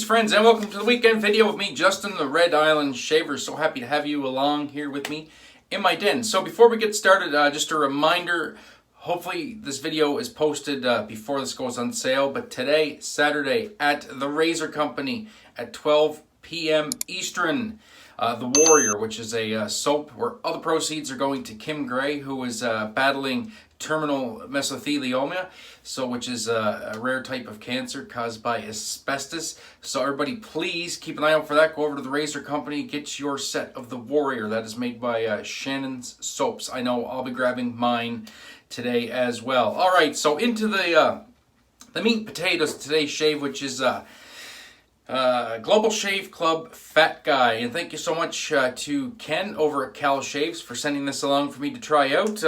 friends, and welcome to the weekend video with me, Justin, the Red Island Shaver. So happy to have you along here with me in my den. So before we get started, just a reminder, hopefully this video is posted before this goes on sale, but today, Saturday, at the Razor Company at 12 p.m. Eastern, The Warrior, which is a soap where all the proceeds are going to Kim Gray, who is battling terminal mesothelioma, which is a rare type of cancer caused by asbestos. So everybody, please keep an eye out for that. Go over to the Razor Company, get your set of The Warrior. That is made by Shannon's Soaps. I know I'll be grabbing mine today as well. All right, so into the meat and potatoes of today's shave, which is Global Shave Club Fatguy. And thank you so much to Ken over at Cal Shaves for sending this along for me to try out.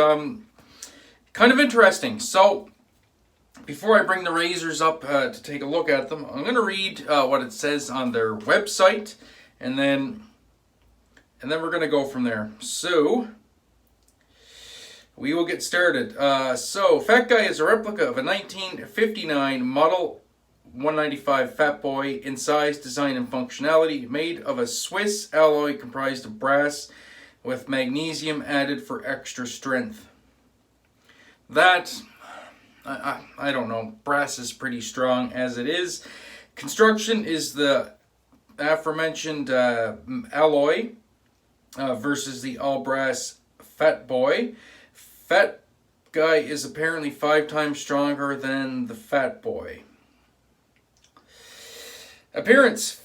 Kind of interesting. So before I bring the razors up to take a look at them, I'm going to read what it says on their website, and then we're going to go from there. So we will get started. So Fatguy is a replica of a 1959 Model 195 Fatboy in size, design, and functionality, made of a Swiss alloy comprised of brass with magnesium added for extra strength. That, I don't know, brass is pretty strong as it is. Construction is the aforementioned alloy versus the all brass Fatboy. Fatguy is apparently 5 times stronger than the Fatboy. Appearance,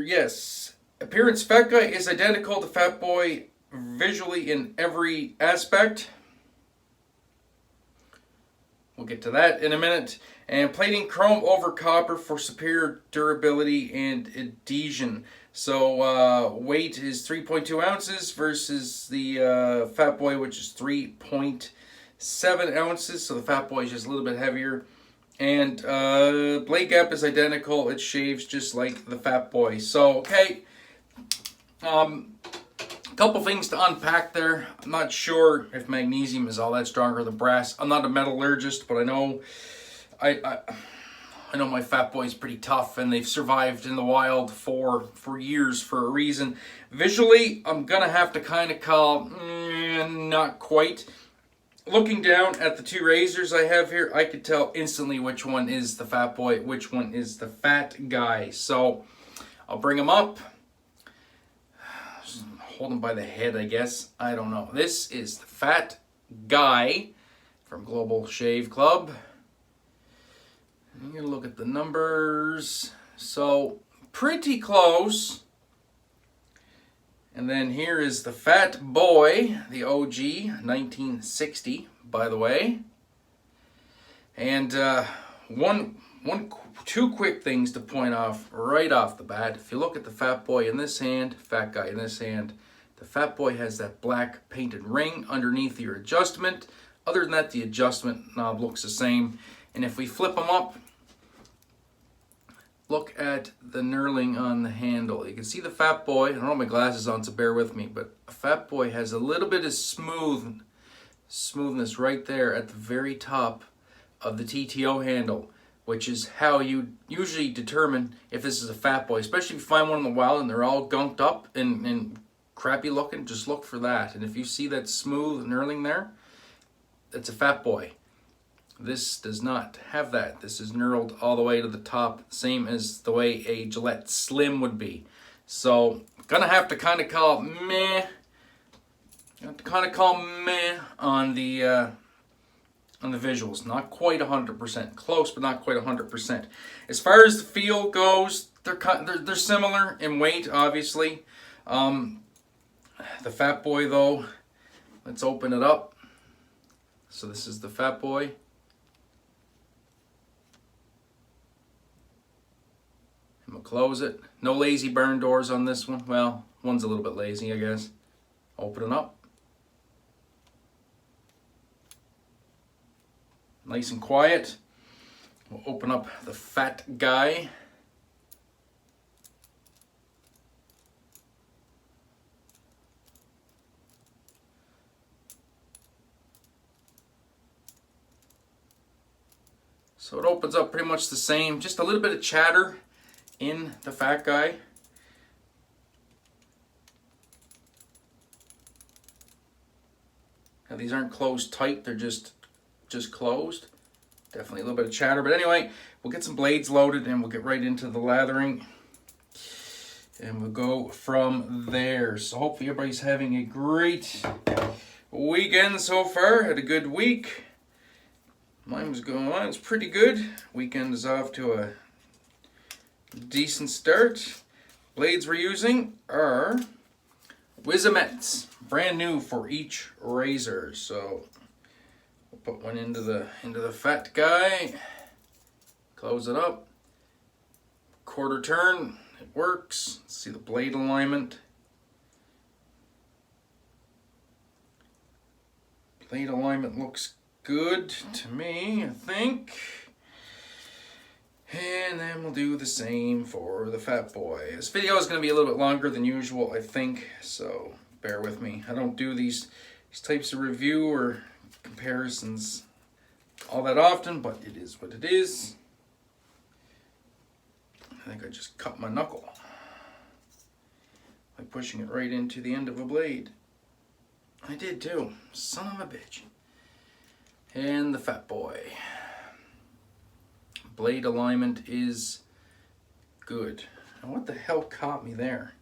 yes. Appearance, Fatguy is identical to Fatboy visually in every aspect. We'll get to that in a minute. And plating chrome over copper for superior durability and adhesion. So weight is 3.2 ounces versus the Fatboy, which is 3.7 ounces. So the Fatboy is just a little bit heavier. And blade gap is identical. It shaves just like the Fatboy. So, okay. Couple things to unpack there. I'm not sure if magnesium is all that stronger than brass. I'm not a metallurgist, but I know I know my Fatboy is pretty tough, and they've survived in the wild for years for a reason. Visually, I'm gonna have to kind of call not quite. Looking down at the two razors I have here, I could tell instantly which one is the Fatboy, which one is the Fatguy. So I'll bring them up. Hold him by the head, I guess. I don't know. This is the Fatguy from Global Shave Club. I'm going to look at the numbers. So, pretty close. And then here is the Fatboy, the OG, 1960, by the way. And two quick things to point off right off the bat. If you look at the Fatboy in this hand, Fatguy in this hand, the Fatboy has that black painted ring underneath your adjustment. Other than that, the adjustment knob looks the same. And if we flip them up, look at the knurling on the handle. You can see the Fatboy. I don't have my glasses on, so bear with me, but a Fatboy has a little bit of smoothness right there at the very top of the TTO handle, which is how you usually determine if this is a Fatboy. Especially if you find one in the wild and they're all gunked up and crappy looking, just look for that. And if you see that smooth knurling there, that's a Fatboy. This does not have that. This is knurled all the way to the top, same as the way a Gillette Slim would be. So, gonna have to kind of call meh. On the visuals. Not quite 100%. Close, but not quite 100%. As far as the feel goes, they're similar in weight, obviously. The Fatboy, though, let's open it up. So this is the Fatboy. I'm going to close it. No lazy burn doors on this one. Well, one's a little bit lazy, I guess. Open it up. Nice and quiet. We'll open up the Fatguy. So it opens up pretty much the same, just a little bit of chatter in the Fat Guy. Now these aren't closed tight, they're just closed. Definitely a little bit of chatter, but anyway, we'll get some blades loaded and we'll get right into the lathering. And we'll go from there. So hopefully everybody's having a great weekend so far. Had a good week. Mine's pretty good. Weekend is off to a decent start. Blades we're using are Wizamettes, brand new for each razor. So we'll put one into the Fat Guy. Close it up. Quarter turn. It works. Let's see the blade alignment. Blade alignment looks good to me, I think. And then we'll do the same for the Fat Boy. This video is going to be a little bit longer than usual, I think, so bear with me. I don't do these types of review or comparisons all that often, but it is what it is. I think I just cut my knuckle by pushing it right into the end of a blade. I did too. Son of a bitch. And the Fat Boy. Blade alignment is good. Now what the hell caught me there?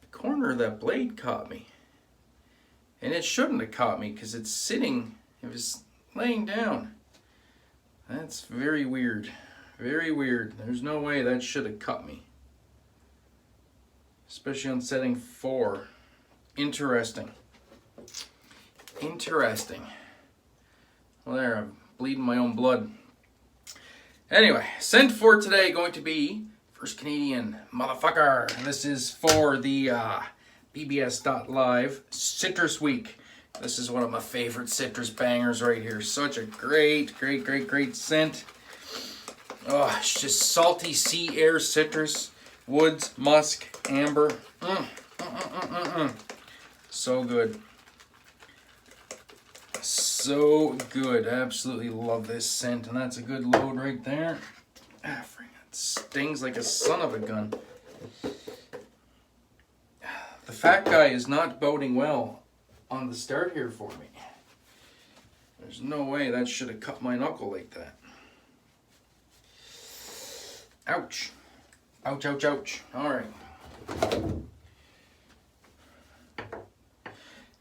The corner of that blade caught me. And it shouldn't have caught me because it's sitting, it was laying down. That's very weird. Very weird. There's no way that should have cut me. Especially on setting 4. Interesting. Interesting. Well, there, I'm bleeding my own blood. Anyway, scent for today going to be First Canadian Motherfucker. And this is for the BBS.Live Citrus Week. This is one of my favorite citrus bangers right here. Such a great scent. Oh, it's just salty sea air citrus, woods, musk, amber. So good. So good. Absolutely love this scent. And that's a good load right there. Ah, friggin', it stings like a son of a gun. The Fat Guy is not boding well on the start here for me. There's no way that should have cut my knuckle like that. Ouch. Ouch, ouch, ouch. Alright.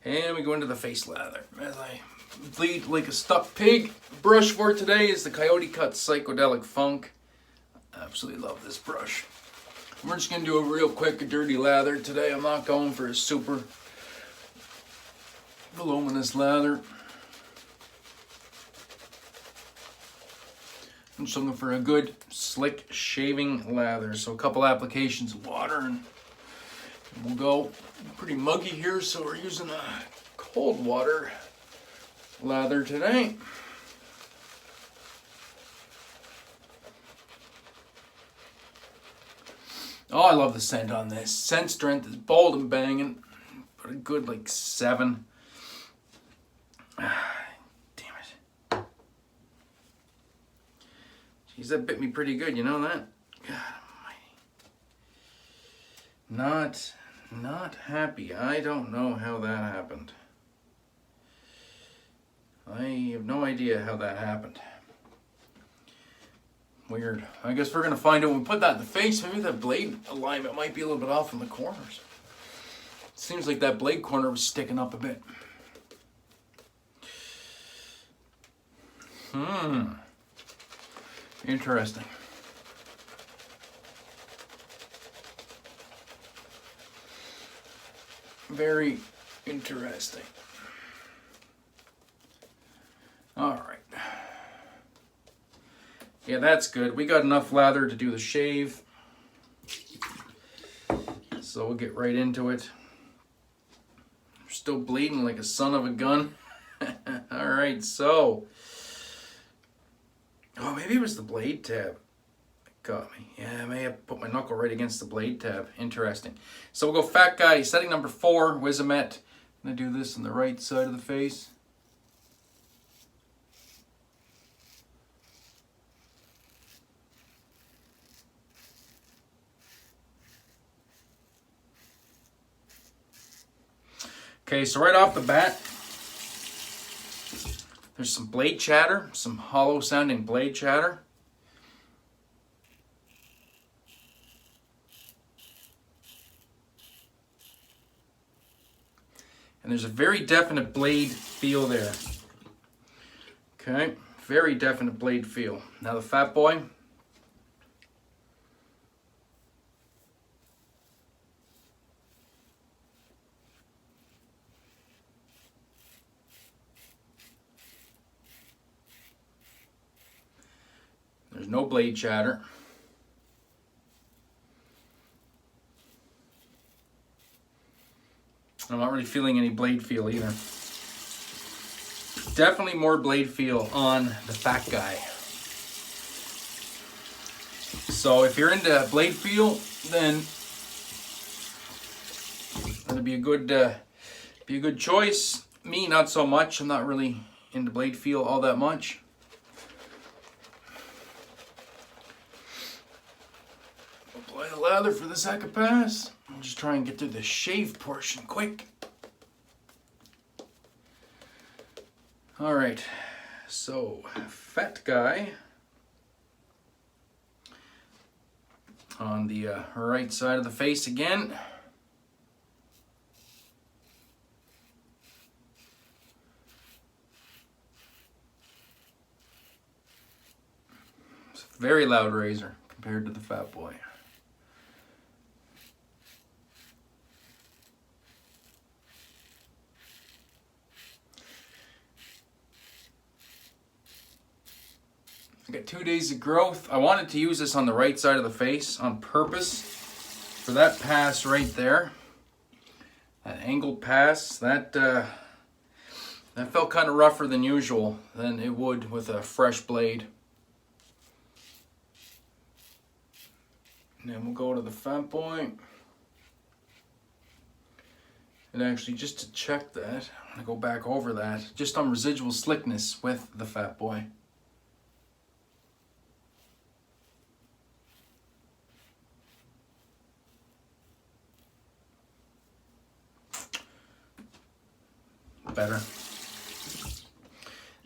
And we go into the face lather. As I bleed like a stuck pig. Brush for today is the CoyoteCuts Psychodelic Funk. Absolutely love this brush. We're just going to do a real quick dirty lather today. I'm not going for a super voluminous lather. I'm just looking for a good slick shaving lather. So a couple applications of water and we'll go. Pretty muggy here, so we're using a cold water lather today. Oh, I love the scent on this. Scent strength is bold and banging. But a good like 7. Damn it. Jeez, that bit me pretty good, you know that? God almighty. Not happy. I don't know how that happened. I have no idea how that happened. Weird. I guess we're going to find out when we put that in the face. Maybe that blade alignment might be a little bit off in the corners. It seems like that blade corner was sticking up a bit. Interesting. Very interesting. All right. Yeah, that's good. We got enough lather to do the shave. So we'll get right into it. I'm still bleeding like a son of a gun. All right, so. Oh, maybe it was the blade tab that got me. Yeah, I may have put my knuckle right against the blade tab. Interesting. So we'll go Fat Guy, setting number 4, Wizamette. I'm going to do this on the right side of the face. Okay, so right off the bat, there's some blade chatter, some hollow sounding blade chatter. And there's a very definite blade feel there. Okay, very definite blade feel. Now the Fatboy. There's no blade chatter. I'm not really feeling any blade feel either. Definitely more blade feel on the Fatguy. So if you're into blade feel, then that'd be a good choice. Me, not so much. I'm not really into blade feel all that much. Apply the lather for the second pass. I'll just try and get through the shave portion quick. All right, so Fatguy on the right side of the face again. It's a very loud razor compared to the Fatboy. I got 2 days of growth. I wanted to use this on the right side of the face on purpose for that pass right there. That angled pass, that felt kind of rougher than usual than it would with a fresh blade. And then we'll go to the Fatboy. And actually, just to check that, I'm gonna go back over that, just on residual slickness with the Fatboy. Better.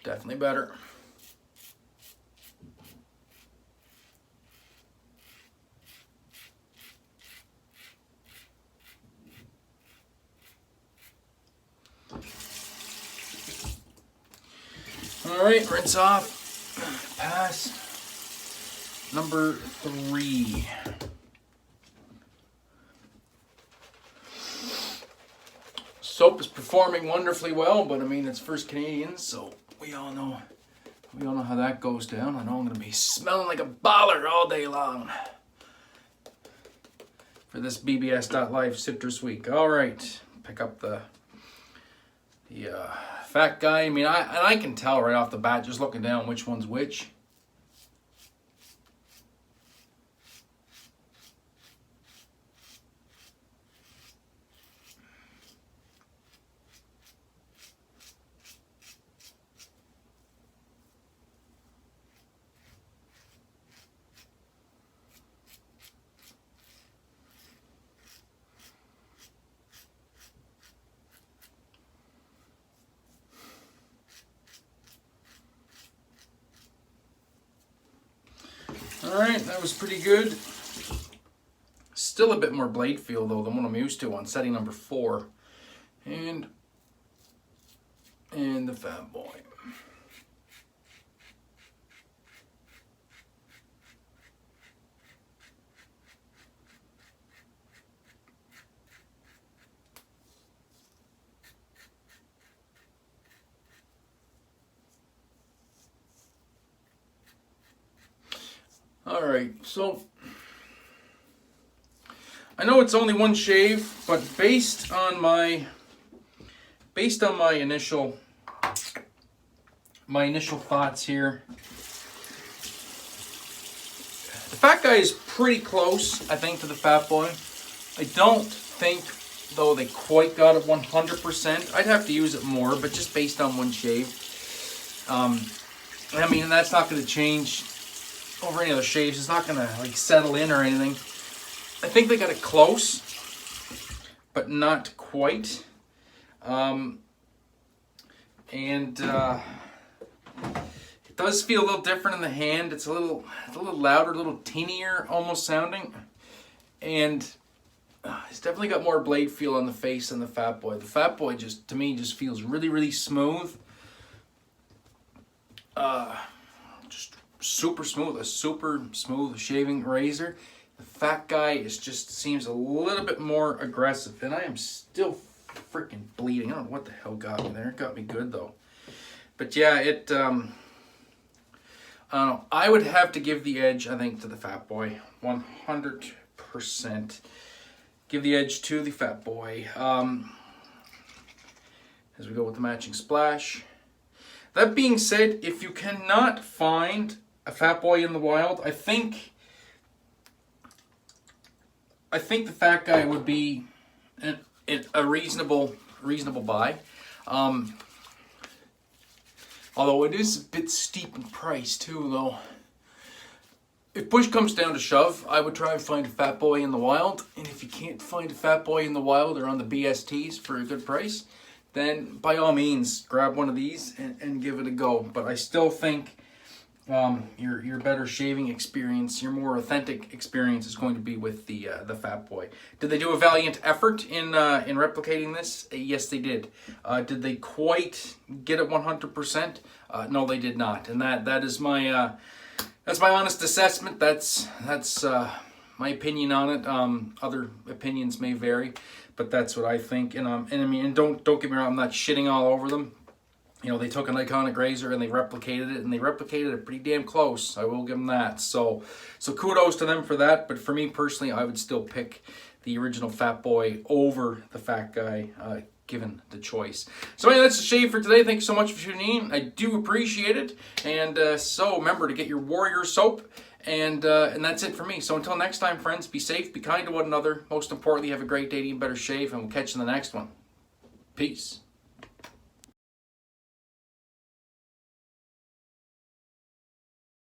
Definitely better. All right, rinse off. Pass number 3. Soap is performing wonderfully well, but I mean, it's first Canadian, so we all know how that goes down. I know I'm gonna be smelling like a baller all day long for this BBS.Live Citrus Week. All right, pick up the Fatguy. I mean, I can tell right off the bat just looking down which one's which. All right, that was pretty good. Still a bit more blade feel though than what I'm used to on setting number 4. And the Fatboy. All right, so I know it's only one shave, but based on my initial thoughts here, the Fatguy is pretty close, I think, to the Fatboy. I don't think, though, they quite got it 100%. I'd have to use it more, but just based on one shave. I mean, that's not going to change over any other shaves. It's not going to like settle in or anything. I think they got it close, but not quite. And it does feel a little different in the hand. It's a little louder, a little teenier almost sounding. And it's definitely got more blade feel on the face than the Fatboy. The Fatboy just, to me, just feels really, really smooth. Just super smooth, a super smooth shaving razor. The Fatguy just seems a little bit more aggressive, and I am still freaking bleeding. I don't know what the hell got me there. It got me good though. But yeah, I don't know. I would have to give the edge, I think, to the Fatboy, 100%. Give the edge to the Fatboy. As we go with the matching splash. That being said, if you cannot find a Fatboy in the wild, I think the Fatguy would be a reasonable buy. Although it is a bit steep in price too, though. If push comes down to shove, I would try and find a Fatboy in the wild. And if you can't find a Fatboy in the wild or on the BSTs for a good price, then by all means grab one of these and give it a go. But I still think your better shaving experience, your more authentic experience, is going to be with the Fatboy. Did they do a valiant effort in replicating this? Yes, they did. Did they quite get it 100%? No, they did not. And that is my that's my honest assessment. That's my opinion on it. Other opinions may vary, but that's what I think. And I mean, don't get me wrong, I'm not shitting all over them. You know, they took an iconic razor and they replicated it, and they replicated it pretty damn close. I will give them that. So kudos to them for that. But for me personally, I would still pick the original Fatboy over the Fatguy, given the choice. So anyway, that's the shave for today. Thank you so much for tuning in. I do appreciate it. And so remember to get your Warrior soap. And that's it for me. So until next time, friends, be safe, be kind to one another. Most importantly, have a great day, eat better shave, and we'll catch you in the next one. Peace.